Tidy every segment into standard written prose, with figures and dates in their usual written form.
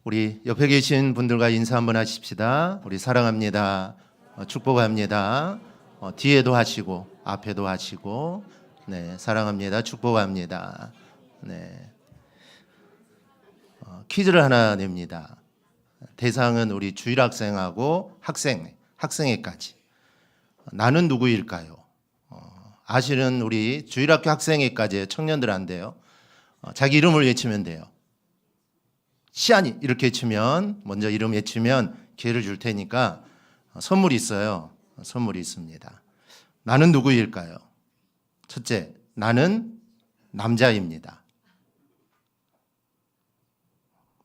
우리 옆에 계신 분들과 인사 한번 하십시다. 우리 사랑합니다. 축복합니다. 뒤에도 하시고 앞에도 하시고, 네, 사랑합니다. 축복합니다. 네. 퀴즈를 하나 냅니다. 대상은 우리 주일학생하고 학생회까지. 나는 누구일까요? 아시는 우리 주일학교 학생회까지의 청년들한테요. 자기 이름을 외치면 돼요. 시안이 이렇게 외치면, 먼저 이름 외치면 기회를 줄 테니까 선물이 있어요. 선물이 있습니다. 나는 누구일까요? 첫째, 나는 남자입니다.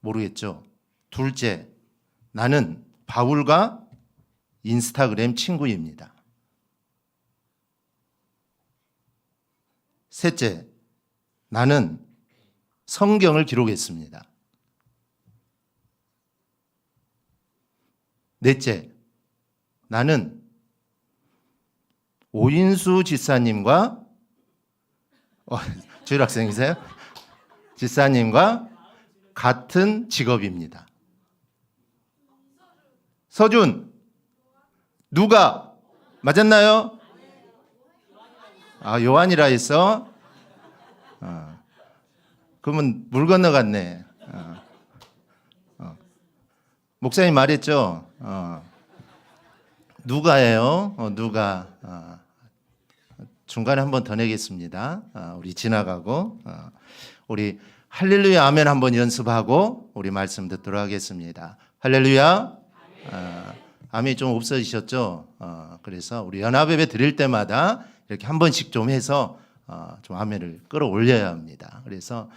모르겠죠? 둘째, 나는 바울과 인스타그램 친구입니다. 셋째, 나는 성경을 기록했습니다. 넷째, 나는 오인수 지사님과 주일학생이세요? 지사님과 같은 직업입니다. 서준, 누가 맞았나요? 요한이라 했어? 그러면 물 건너갔네. 목사님 말했죠? 누가예요? 누가? 중간에 한 번 더 내겠습니다. 우리 지나가고. 우리 할렐루야 아멘 한번 연습하고 우리 말씀 듣도록 하겠습니다. 할렐루야. 아멘이 좀 없어지셨죠? 그래서 우리 연합예배 드릴 때마다 이렇게 한 번씩 좀 해서 좀 아멘을 끌어올려야 합니다. 그래서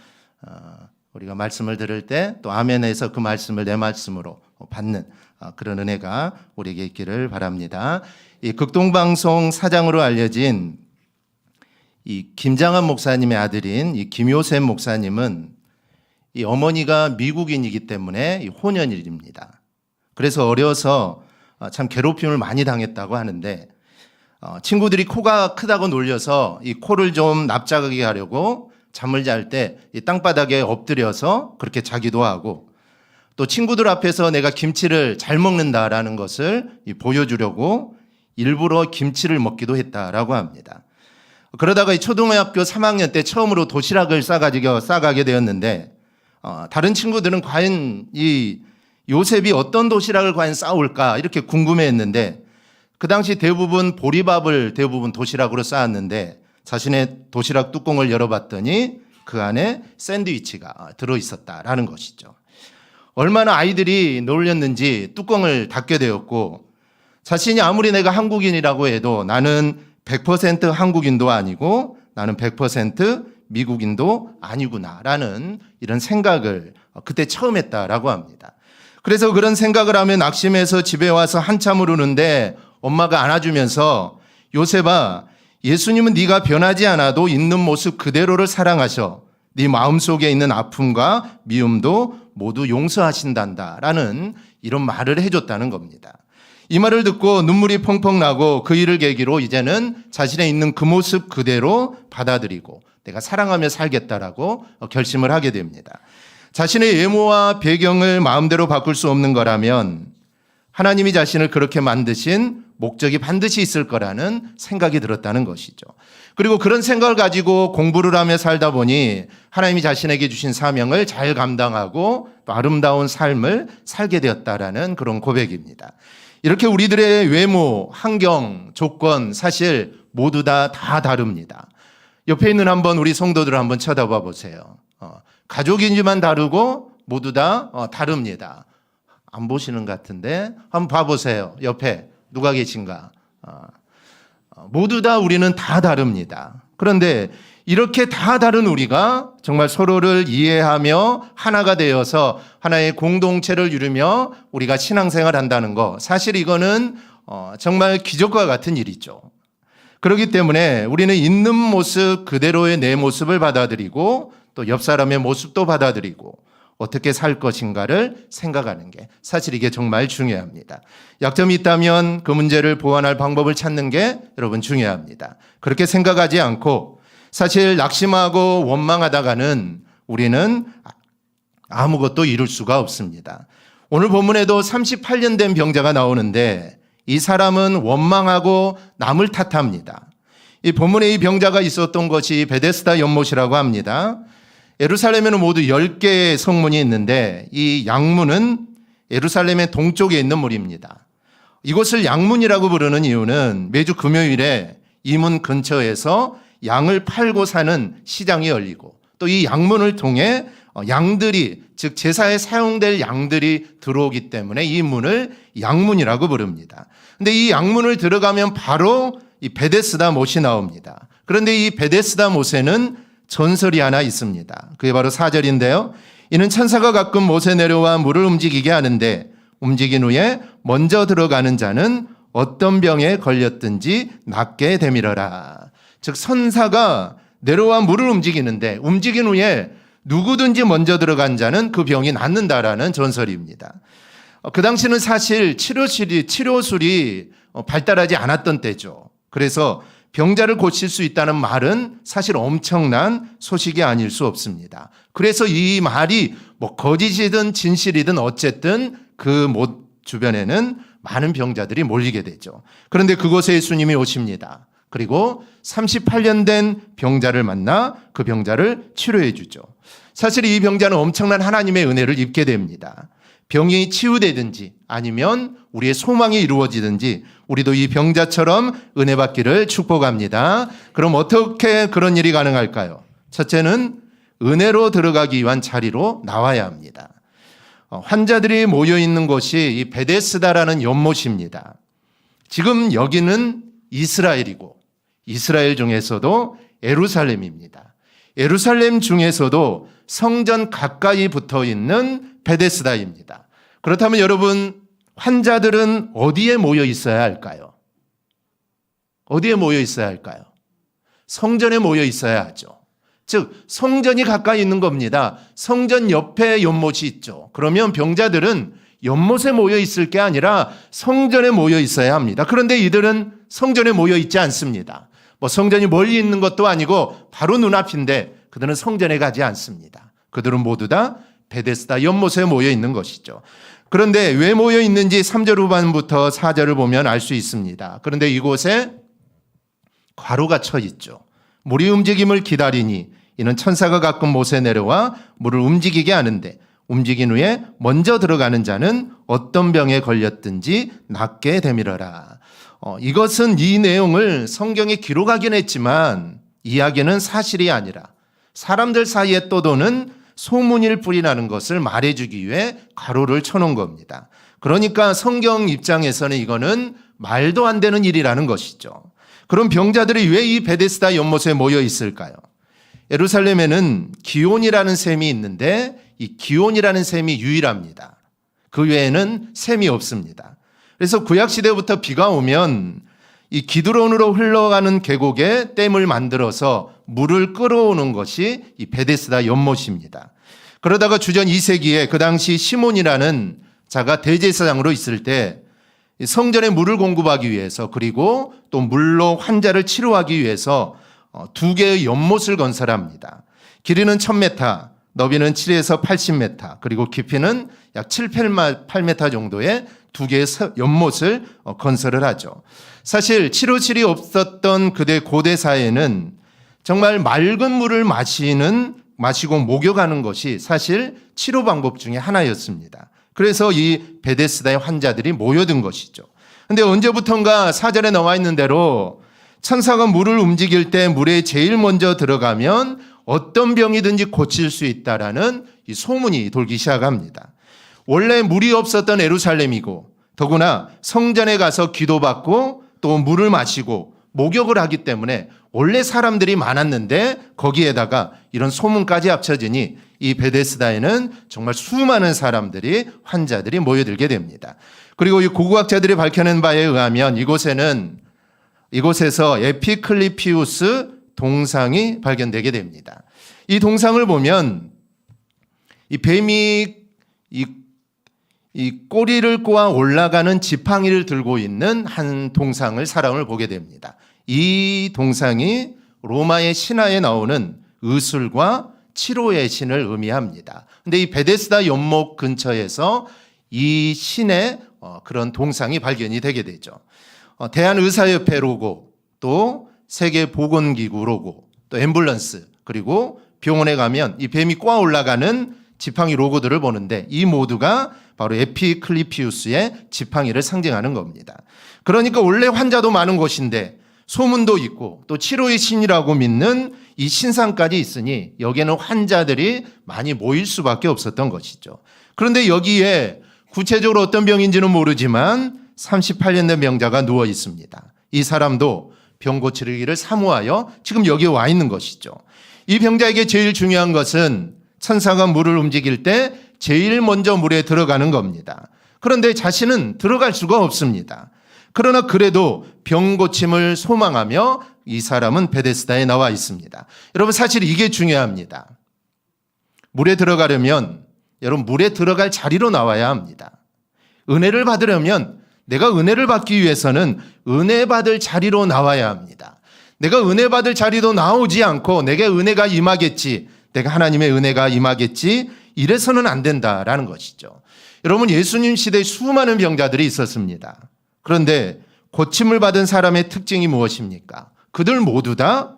우리가 말씀을 들을 때 또 아멘에서 그 말씀을 내 말씀으로 받는 그런 은혜가 우리에게 있기를 바랍니다. 이 극동방송 사장으로 알려진 이 김장한 목사님의 아들인 이 김요셉 목사님은 이 어머니가 미국인이기 때문에 이 혼연일입니다. 그래서 어려서 참 괴롭힘을 많이 당했다고 하는데 친구들이 코가 크다고 놀려서 이 코를 좀 납작하게 하려고 잠을 잘 때 이 땅바닥에 엎드려서 그렇게 자기도 하고, 또 친구들 앞에서 내가 김치를 잘 먹는다라는 것을 보여주려고 일부러 김치를 먹기도 했다라고 합니다. 그러다가 이 초등학교 3학년 때 처음으로 도시락을 싸가게 되었는데 다른 친구들은 과연 이 요셉이 어떤 도시락을 과연 싸올까 이렇게 궁금해했는데, 그 당시 대부분 보리밥을 대부분 도시락으로 싸왔는데 자신의 도시락 뚜껑을 열어봤더니 그 안에 샌드위치가 들어있었다라는 것이죠. 얼마나 아이들이 놀렸는지 뚜껑을 닫게 되었고, 자신이 아무리 내가 한국인이라고 해도 나는 100% 한국인도 아니고 나는 100% 미국인도 아니구나라는 이런 생각을 그때 처음 했다라고 합니다. 그래서 그런 생각을 하며 낙심해서 집에 와서 한참을 우는데 엄마가 안아주면서, 요셉아, 예수님은 네가 변하지 않아도 있는 모습 그대로를 사랑하셔 네 마음속에 있는 아픔과 미움도 모두 용서하신단다라는 이런 말을 해줬다는 겁니다. 이 말을 듣고 눈물이 펑펑 나고 그 일을 계기로 이제는 자신의 있는 그 모습 그대로 받아들이고 내가 사랑하며 살겠다라고 결심을 하게 됩니다. 자신의 외모와 배경을 마음대로 바꿀 수 없는 거라면 하나님이 자신을 그렇게 만드신 목적이 반드시 있을 거라는 생각이 들었다는 것이죠. 그리고 그런 생각을 가지고 공부를 하며 살다 보니 하나님이 자신에게 주신 사명을 잘 감당하고 또 아름다운 삶을 살게 되었다라는 그런 고백입니다. 이렇게 우리들의 외모, 환경, 조건 사실 모두 다 다릅니다. 옆에 있는 한번 우리 성도들을 한번 쳐다봐 보세요. 가족이지만 다르고 모두 다 다릅니다. 안 보시는 것 같은데 한번 봐보세요. 옆에 누가 계신가? 모두 다 우리는 다 다릅니다. 그런데 이렇게 다 다른 우리가 정말 서로를 이해하며 하나가 되어서 하나의 공동체를 이루며 우리가 신앙생활을 한다는 거, 사실 이거는 정말 기적과 같은 일이죠. 그렇기 때문에 우리는 있는 모습 그대로의 내 모습을 받아들이고 또 옆 사람의 모습도 받아들이고 어떻게 살 것인가를 생각하는 게 사실 이게 정말 중요합니다. 약점이 있다면 그 문제를 보완할 방법을 찾는 게 여러분 중요합니다. 그렇게 생각하지 않고 사실 낙심하고 원망하다가는 우리는 아무것도 이룰 수가 없습니다. 오늘 본문에도 38년 된 병자가 나오는데 이 사람은 원망하고 남을 탓합니다. 이 본문에 이 병자가 있었던 것이 베데스다 연못이라고 합니다. 예루살렘에는 모두 10개의 성문이 있는데 이 양문은 예루살렘의 동쪽에 있는 물입니다. 이곳을 양문이라고 부르는 이유는 매주 금요일에 이 문 근처에서 양을 팔고 사는 시장이 열리고 또 이 양문을 통해 양들이, 즉 제사에 사용될 양들이 들어오기 때문에 이 문을 양문이라고 부릅니다. 근데 이 양문을 들어가면 바로 이 베데스다 못이 나옵니다. 그런데 이 베데스다 못에는 전설이 하나 있습니다. 그게 바로 4절인데요. 이는 천사가 가끔 못에 내려와 물을 움직이게 하는데 움직인 후에 먼저 들어가는 자는 어떤 병에 걸렸든지 낫게 되밀어라. 즉 천사가 내려와 물을 움직이는데 움직인 후에 누구든지 먼저 들어간 자는 그 병이 낫는다라는 전설입니다. 그 당시는 사실 치료술이 발달하지 않았던 때죠. 그래서 병자를 고칠 수 있다는 말은 사실 엄청난 소식이 아닐 수 없습니다. 그래서 이 말이 거짓이든 진실이든 어쨌든 그 못 주변에는 많은 병자들이 몰리게 되죠. 그런데 그곳에 예수님이 오십니다. 그리고 38년 된 병자를 만나 그 병자를 치료해 주죠. 사실 이 병자는 엄청난 하나님의 은혜를 입게 됩니다. 병이 치유되든지 아니면 우리의 소망이 이루어지든지 우리도 이 병자처럼 은혜 받기를 축복합니다. 그럼 어떻게 그런 일이 가능할까요? 첫째는 은혜로 들어가기 위한 자리로 나와야 합니다. 환자들이 모여 있는 곳이 이 베데스다라는 연못입니다. 지금 여기는 이스라엘이고 이스라엘 중에서도 예루살렘입니다. 예루살렘 중에서도 성전 가까이 붙어 있는 베데스다입니다. 그렇다면 여러분, 환자들은 어디에 모여 있어야 할까요? 어디에 모여 있어야 할까요? 성전에 모여 있어야 하죠. 즉 성전이 가까이 있는 겁니다. 성전 옆에 연못이 있죠. 그러면 병자들은 연못에 모여 있을 게 아니라 성전에 모여 있어야 합니다. 그런데 이들은 성전에 모여 있지 않습니다. 성전이 멀리 있는 것도 아니고 바로 눈앞인데 그들은 성전에 가지 않습니다. 그들은 모두 다 베데스다 연못에 모여 있는 것이죠. 그런데 왜 모여 있는지 3절 후반부터 4절을 보면 알 수 있습니다. 그런데 이곳에 괄호가 쳐 있죠. 물이 움직임을 기다리니 이는 천사가 가끔 못에 내려와 물을 움직이게 하는데 움직인 후에 먼저 들어가는 자는 어떤 병에 걸렸든지 낫게 되밀어라. 이것은 이 내용을 성경에 기록하긴 했지만 이야기는 사실이 아니라 사람들 사이에 떠도는 소문일 뿐이라는 것을 말해주기 위해 괄호를 쳐놓은 겁니다. 그러니까 성경 입장에서는 이거는 말도 안 되는 일이라는 것이죠. 그럼 병자들이 왜 이 베데스다 연못에 모여 있을까요? 예루살렘에는 기온이라는 샘이 있는데 이 기온이라는 샘이 유일합니다. 그 외에는 샘이 없습니다. 그래서 구약시대부터 비가 오면 이 기드론으로 흘러가는 계곡에 댐을 만들어서 물을 끌어오는 것이 이 베데스다 연못입니다. 그러다가 주전 2세기에 그 당시 시몬이라는 자가 대제사장으로 있을 때 성전에 물을 공급하기 위해서 그리고 또 물로 환자를 치료하기 위해서 2개의 연못을 건설합니다. 길이는 1000m, 너비는 7에서 80m, 그리고 깊이는 약 7, 8m 정도의 2개의 연못을 건설을 하죠. 사실 치료실이 없었던 그대 고대 사회는 정말 맑은 물을 마시고 목욕하는 것이 사실 치료 방법 중에 하나였습니다. 그래서 이 베데스다의 환자들이 모여든 것이죠. 그런데 언제부턴가 4절에 나와 있는 대로 천사가 물을 움직일 때 물에 제일 먼저 들어가면 어떤 병이든지 고칠 수 있다라는 이 소문이 돌기 시작합니다. 원래 물이 없었던 예루살렘이고 더구나 성전에 가서 기도받고 또 물을 마시고 목욕을 하기 때문에 원래 사람들이 많았는데 거기에다가 이런 소문까지 합쳐지니 이 베데스다에는 정말 수많은 사람들이 환자들이 모여들게 됩니다. 그리고 이 고고학자들이 밝혀낸 바에 의하면 이곳에서 에피클리피우스 동상이 발견되게 됩니다. 이 동상을 보면 이 뱀이 이 꼬리를 꼬아 올라가는 지팡이를 들고 있는 한 동상을 사람을 보게 됩니다. 이 동상이 로마의 신화에 나오는 의술과 치료의 신을 의미합니다. 근데 이 베데스다 연못 근처에서 이 신의 그런 동상이 발견이 되게 되죠. 대한의사협회 로고, 또 세계보건기구 로고, 또 앰뷸런스, 그리고 병원에 가면 이 뱀이 꽈 올라가는 지팡이 로고들을 보는데 이 모두가 바로 에피클리피우스의 지팡이를 상징하는 겁니다. 그러니까 원래 환자도 많은 곳인데 소문도 있고 또 치료의 신이라고 믿는 이 신상까지 있으니 여기에는 환자들이 많이 모일 수밖에 없었던 것이죠. 그런데 여기에 구체적으로 어떤 병인지는 모르지만 38년 된 병자가 누워 있습니다. 이 사람도 병 고치기를 사모하여 지금 여기에 와 있는 것이죠. 이 병자에게 제일 중요한 것은 천사가 물을 움직일 때 제일 먼저 물에 들어가는 겁니다. 그런데 자신은 들어갈 수가 없습니다. 그러나 그래도 병 고침을 소망하며 이 사람은 베데스다에 나와 있습니다. 여러분, 사실 이게 중요합니다. 물에 들어가려면 여러분 물에 들어갈 자리로 나와야 합니다. 은혜를 받으려면 내가 은혜를 받기 위해서는 은혜 받을 자리로 나와야 합니다. 내가 은혜 받을 자리도 나오지 않고 내게 은혜가 임하겠지, 내가 하나님의 은혜가 임하겠지, 이래서는 안 된다라는 것이죠. 여러분, 예수님 시대에 수많은 병자들이 있었습니다. 그런데 고침을 받은 사람의 특징이 무엇입니까? 그들 모두 다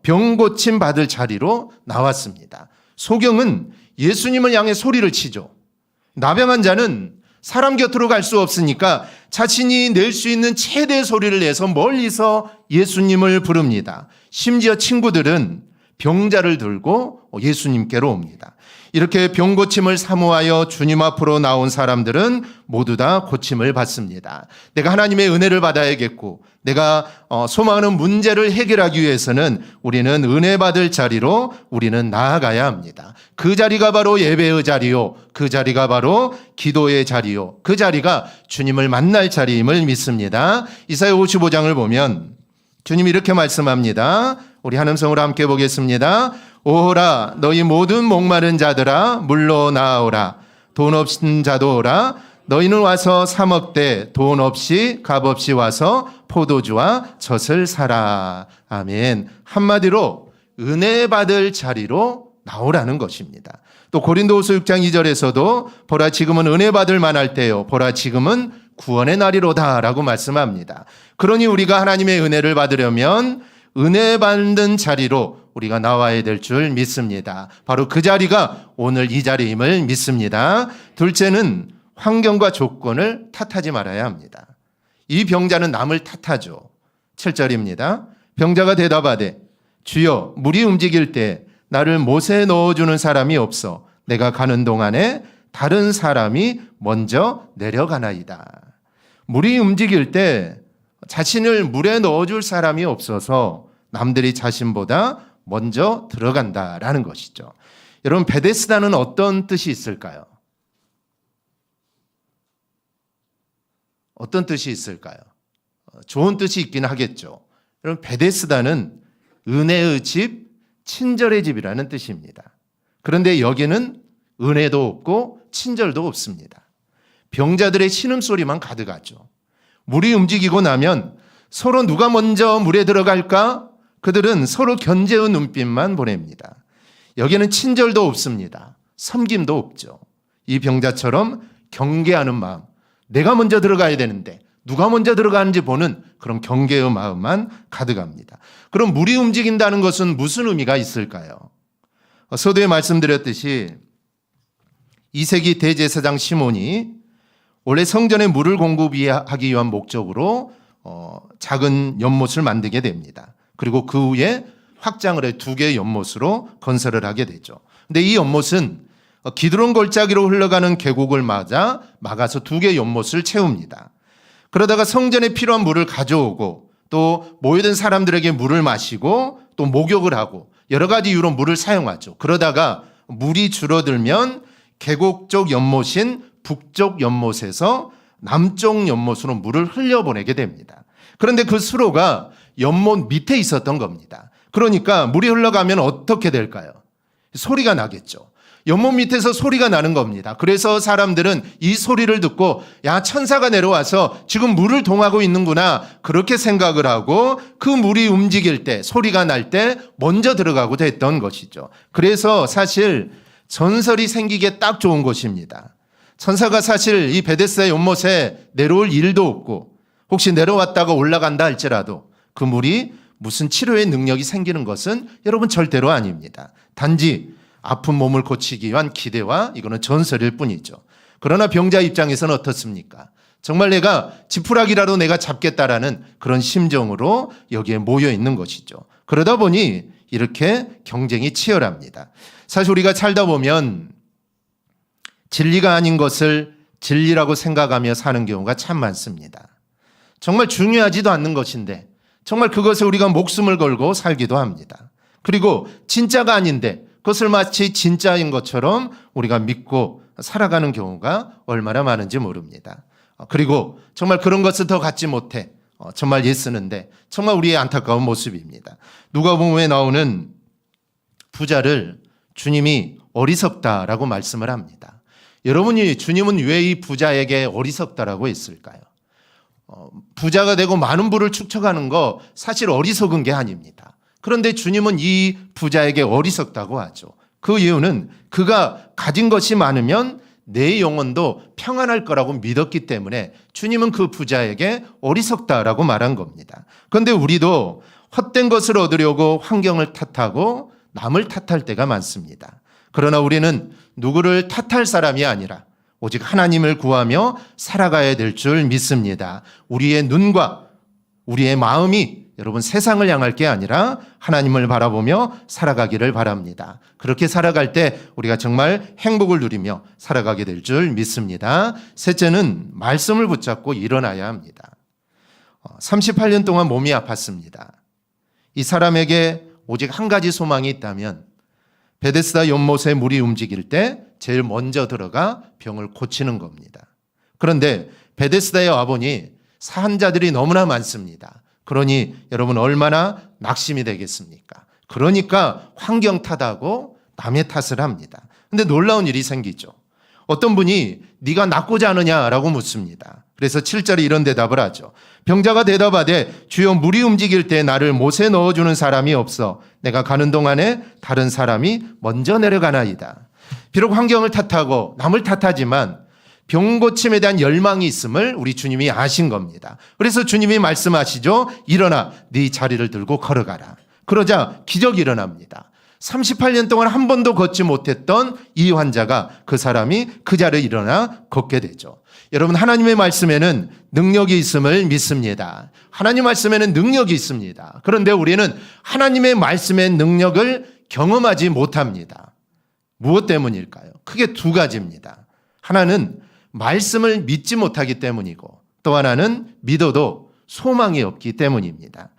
병 고침 받을 자리로 나왔습니다. 소경은 예수님을 향해 소리를 치죠. 나병한 자는 사람 곁으로 갈 수 없으니까 자신이 낼 수 있는 최대 소리를 내서 멀리서 예수님을 부릅니다. 심지어 친구들은 병자를 들고 예수님께로 옵니다. 이렇게 병 고침을 사모하여 주님 앞으로 나온 사람들은 모두 다 고침을 받습니다. 내가 하나님의 은혜를 받아야겠고 내가 소망하는 문제를 해결하기 위해서는 우리는 은혜 받을 자리로 우리는 나아가야 합니다. 그 자리가 바로 예배의 자리요, 그 자리가 바로 기도의 자리요, 그 자리가 주님을 만날 자리임을 믿습니다. 이사야 55장을 보면 주님이 이렇게 말씀합니다. 우리 한음성으로 함께 보겠습니다. 오라 너희 모든 목마른 자들아 물로 나오라. 돈 없는 자도 오라. 너희는 와서 사 먹되 돈 없이 값 없이 와서 포도주와 젖을 사라. 아멘. 한마디로 은혜 받을 자리로 나오라는 것입니다. 또 고린도후서 6장 2절에서도 보라 지금은 은혜 받을 만할 때요, 보라 지금은 구원의 날이로다라고 말씀합니다. 그러니 우리가 하나님의 은혜를 받으려면 은혜 받는 자리로 우리가 나와야 될 줄 믿습니다. 바로 그 자리가 오늘 이 자리임을 믿습니다. 둘째는 환경과 조건을 탓하지 말아야 합니다. 이 병자는 남을 탓하죠. 7절입니다. 병자가 대답하되 주여 물이 움직일 때 나를 못에 넣어주는 사람이 없어 내가 가는 동안에 다른 사람이 먼저 내려가나이다. 물이 움직일 때 자신을 물에 넣어줄 사람이 없어서 남들이 자신보다 먼저 들어간다라는 것이죠. 여러분, 베데스다는 어떤 뜻이 있을까요? 어떤 뜻이 있을까요? 좋은 뜻이 있긴 하겠죠. 여러분, 베데스다는 은혜의 집, 친절의 집이라는 뜻입니다. 그런데 여기는 은혜도 없고 친절도 없습니다. 병자들의 신음소리만 가득하죠. 물이 움직이고 나면 서로 누가 먼저 물에 들어갈까? 그들은 서로 견제의 눈빛만 보냅니다. 여기는 친절도 없습니다. 섬김도 없죠. 이 병자처럼 경계하는 마음, 내가 먼저 들어가야 되는데 누가 먼저 들어가는지 보는 그런 경계의 마음만 가득합니다. 그럼 물이 움직인다는 것은 무슨 의미가 있을까요? 서두에 말씀드렸듯이 2세기 대제사장 시몬이 원래 성전에 물을 공급하기 위한 목적으로 작은 연못을 만들게 됩니다. 그리고 그 후에 확장을 해 2개의 연못으로 건설을 하게 되죠. 근데 이 연못은 기드론 골짜기로 흘러가는 계곡을 막아서 2개의 연못을 채웁니다. 그러다가 성전에 필요한 물을 가져오고 또 모여든 사람들에게 물을 마시고 또 목욕을 하고 여러 가지 이유로 물을 사용하죠. 그러다가 물이 줄어들면 계곡 쪽 연못인 북쪽 연못에서 남쪽 연못으로 물을 흘려보내게 됩니다. 그런데 그 수로가 연못 밑에 있었던 겁니다. 그러니까 물이 흘러가면 어떻게 될까요? 소리가 나겠죠. 연못 밑에서 소리가 나는 겁니다. 그래서 사람들은 이 소리를 듣고 야, 천사가 내려와서 지금 물을 동하고 있는구나 그렇게 생각을 하고 그 물이 움직일 때 소리가 날 때 먼저 들어가고 됐던 것이죠. 그래서 사실 전설이 생기기에 딱 좋은 곳입니다. 천사가 사실 이 베데스다 연못에 내려올 일도 없고 혹시 내려왔다가 올라간다 할지라도 그 물이 무슨 치료의 능력이 생기는 것은 여러분 절대로 아닙니다. 단지 아픈 몸을 고치기 위한 기대와 이거는 전설일 뿐이죠. 그러나 병자 입장에서는 어떻습니까? 정말 내가 지푸라기라도 내가 잡겠다라는 그런 심정으로 여기에 모여 있는 것이죠. 그러다 보니 이렇게 경쟁이 치열합니다. 사실 우리가 살다 보면 진리가 아닌 것을 진리라고 생각하며 사는 경우가 참 많습니다. 정말 중요하지도 않는 것인데 정말 그것에 우리가 목숨을 걸고 살기도 합니다. 그리고 진짜가 아닌데 그것을 마치 진짜인 것처럼 우리가 믿고 살아가는 경우가 얼마나 많은지 모릅니다. 그리고 정말 그런 것을 더 갖지 못해 정말 예쓰는데 정말 우리의 안타까운 모습입니다. 누가복음에 나오는 부자를 주님이 어리석다라고 말씀을 합니다. 여러분이 주님은 왜 이 부자에게 어리석다라고 했을까요? 부자가 되고 많은 부를 축적하는 거 사실 어리석은 게 아닙니다. 그런데 주님은 이 부자에게 어리석다고 하죠. 그 이유는 그가 가진 것이 많으면 내 영혼도 평안할 거라고 믿었기 때문에 주님은 그 부자에게 어리석다라고 말한 겁니다. 그런데 우리도 헛된 것을 얻으려고 환경을 탓하고 남을 탓할 때가 많습니다. 그러나 우리는 누구를 탓할 사람이 아니라 오직 하나님을 구하며 살아가야 될 줄 믿습니다. 우리의 눈과 우리의 마음이 여러분 세상을 향할 게 아니라 하나님을 바라보며 살아가기를 바랍니다. 그렇게 살아갈 때 우리가 정말 행복을 누리며 살아가게 될 줄 믿습니다. 셋째는 말씀을 붙잡고 일어나야 합니다. 38년 동안 몸이 아팠습니다. 이 사람에게 오직 한 가지 소망이 있다면 베데스다 연못에 물이 움직일 때 제일 먼저 들어가 병을 고치는 겁니다. 그런데 베데스다에 와보니 산자들이 너무나 많습니다. 그러니 여러분 얼마나 낙심이 되겠습니까? 그러니까 환경 탓하고 남의 탓을 합니다. 그런데 놀라운 일이 생기죠. 어떤 분이 네가 낫고자 하느냐라고 묻습니다. 그래서 7절에 이런 대답을 하죠. 병자가 대답하되 주여 물이 움직일 때 나를 못에 넣어주는 사람이 없어 내가 가는 동안에 다른 사람이 먼저 내려가나이다. 비록 환경을 탓하고 남을 탓하지만 병 고침에 대한 열망이 있음을 우리 주님이 아신 겁니다. 그래서 주님이 말씀하시죠. 일어나 네 자리를 들고 걸어가라. 그러자 기적이 일어납니다. 38년 동안 한 번도 걷지 못했던 이 환자가 그 사람이 그 자리에 일어나 걷게 되죠. 여러분 하나님의 말씀에는 능력이 있음을 믿습니다. 하나님 말씀에는 능력이 있습니다. 그런데 우리는 하나님의 말씀의 능력을 경험하지 못합니다. 무엇 때문일까요? 크게 두 가지입니다. 하나는 말씀을 믿지 못하기 때문이고 또 하나는 믿어도 소망이 없기 때문입니다.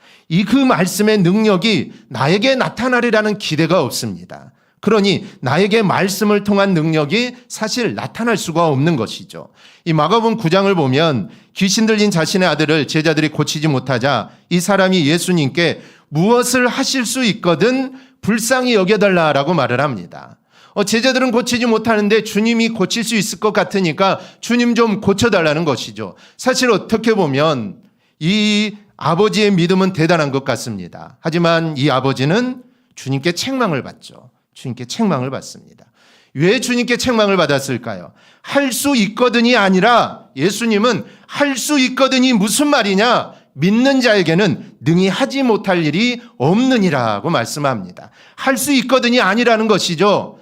그 말씀의 능력이 나에게 나타나리라는 기대가 없습니다. 그러니 나에게 말씀을 통한 능력이 사실 나타날 수가 없는 것이죠. 이 마가복음 9장을 보면 귀신 들린 자신의 아들을 제자들이 고치지 못하자 이 사람이 예수님께 무엇을 하실 수 있거든 불쌍히 여겨달라라고 말을 합니다. 제자들은 고치지 못하는데 주님이 고칠 수 있을 것 같으니까 주님 좀 고쳐달라는 것이죠. 사실 어떻게 보면 이 아버지의 믿음은 대단한 것 같습니다. 하지만 이 아버지는 주님께 책망을 받죠. 주님께 책망을 받습니다. 왜 주님께 책망을 받았을까요? 할 수 있거든이 아니라 예수님은 할 수 있거든이 무슨 말이냐? 믿는 자에게는 능히 하지 못할 일이 없느니라고 말씀합니다. 할 수 있거든이 아니라는 것이죠.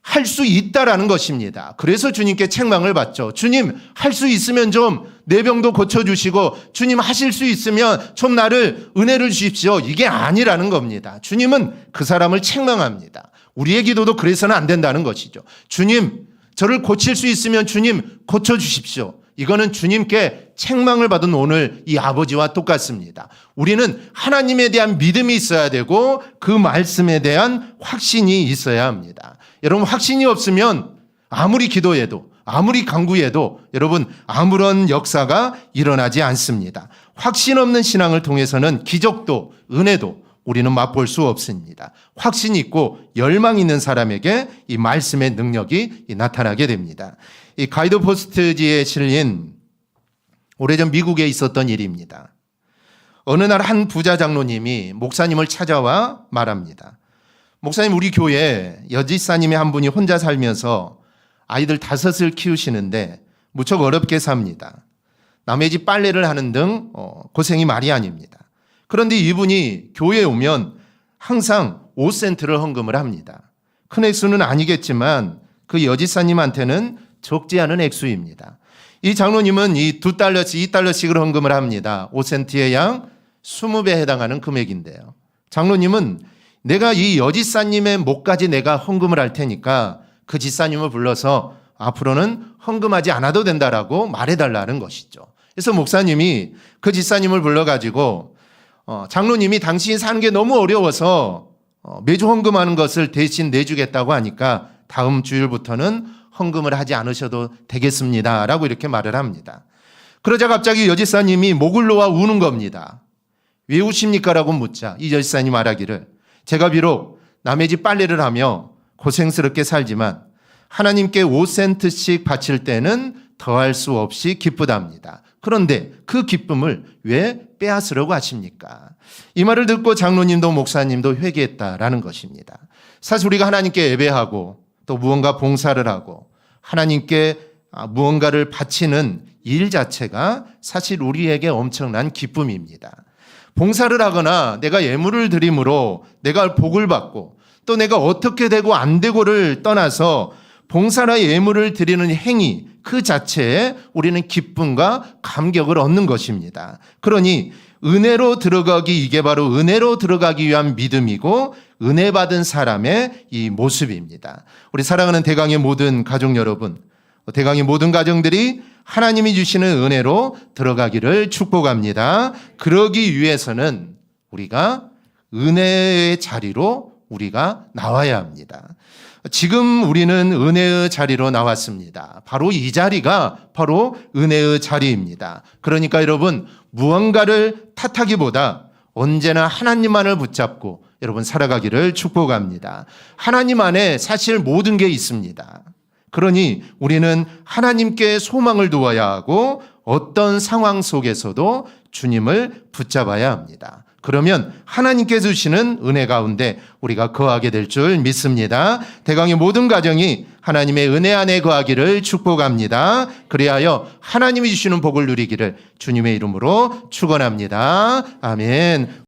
할 수 있다라는 것입니다. 그래서 주님께 책망을 받죠. 주님 할 수 있으면 좀 내 병도 고쳐주시고 주님 하실 수 있으면 좀 나를 은혜를 주십시오. 이게 아니라는 겁니다. 주님은 그 사람을 책망합니다. 우리의 기도도 그래서는 안 된다는 것이죠. 주님 저를 고칠 수 있으면 주님 고쳐주십시오. 이거는 주님께 책망을 받은 오늘 이 아버지와 똑같습니다. 우리는 하나님에 대한 믿음이 있어야 되고 그 말씀에 대한 확신이 있어야 합니다. 여러분 확신이 없으면 아무리 기도해도 아무리 간구해도 여러분 아무런 역사가 일어나지 않습니다. 확신 없는 신앙을 통해서는 기적도 은혜도 우리는 맛볼 수 없습니다. 확신 있고 열망 있는 사람에게 이 말씀의 능력이 나타나게 됩니다. 이 가이드 포스트지에 실린 오래전 미국에 있었던 일입니다. 어느 날 한 부자 장로님이 목사님을 찾아와 말합니다. 목사님, 우리 교회 여지사님이 한 분이 혼자 살면서 아이들 5을 키우시는데 무척 어렵게 삽니다. 남의 집 빨래를 하는 등 고생이 말이 아닙니다. 그런데 이분이 교회에 오면 항상 5센트를 헌금을 합니다. 큰 액수는 아니겠지만 그 여지사님한테는 적지 않은 액수입니다. 이 장로님은 이 $2, $2씩을 헌금을 합니다. 5센트의 양 20배에 해당하는 금액인데요. 장로님은 내가 이 여지사님의 목까지 내가 헌금을 할 테니까 그 지사님을 불러서 앞으로는 헌금하지 않아도 된다라고 말해달라는 것이죠. 그래서 목사님이 그 지사님을 불러가지고 장로님이 당신이 사는 게 너무 어려워서 매주 헌금하는 것을 대신 내주겠다고 하니까 다음 주일부터는 헌금을 하지 않으셔도 되겠습니다 라고 이렇게 말을 합니다. 그러자 갑자기 여지사님이 목을 놓아 우는 겁니다. 왜 우십니까? 라고 묻자 이 여지사님 말하기를, 제가 비록 남의 집 빨래를 하며 고생스럽게 살지만 하나님께 5센트씩 바칠 때는 더할 수 없이 기쁘답니다. 그런데 그 기쁨을 왜 빼앗으려고 하십니까? 이 말을 듣고 장로님도 목사님도 회개했다라는 것입니다. 사실 우리가 하나님께 예배하고 또 무언가 봉사를 하고 하나님께 무언가를 바치는 일 자체가 사실 우리에게 엄청난 기쁨입니다. 봉사를 하거나 내가 예물을 드림으로 내가 복을 받고 또 내가 어떻게 되고 안 되고를 떠나서 봉사나 예물을 드리는 행위 그 자체에 우리는 기쁨과 감격을 얻는 것입니다. 그러니 은혜로 들어가기, 이게 바로 은혜로 들어가기 위한 믿음이고 은혜 받은 사람의 이 모습입니다. 우리 사랑하는 대강의 모든 가족 여러분, 대강의 모든 가정들이 하나님이 주시는 은혜로 들어가기를 축복합니다. 그러기 위해서는 우리가 은혜의 자리로 우리가 나와야 합니다. 지금 우리는 은혜의 자리로 나왔습니다. 바로 이 자리가 바로 은혜의 자리입니다. 그러니까 여러분, 무언가를 탓하기보다 언제나 하나님만을 붙잡고 여러분 살아가기를 축복합니다. 하나님 안에 사실 모든 게 있습니다. 그러니 우리는 하나님께 소망을 두어야 하고 어떤 상황 속에서도 주님을 붙잡아야 합니다. 그러면 하나님께서 주시는 은혜 가운데 우리가 거하게 될 줄 믿습니다. 대강의 모든 가정이 하나님의 은혜 안에 거하기를 축복합니다. 그리하여 하나님이 주시는 복을 누리기를 주님의 이름으로 축원합니다. 아멘.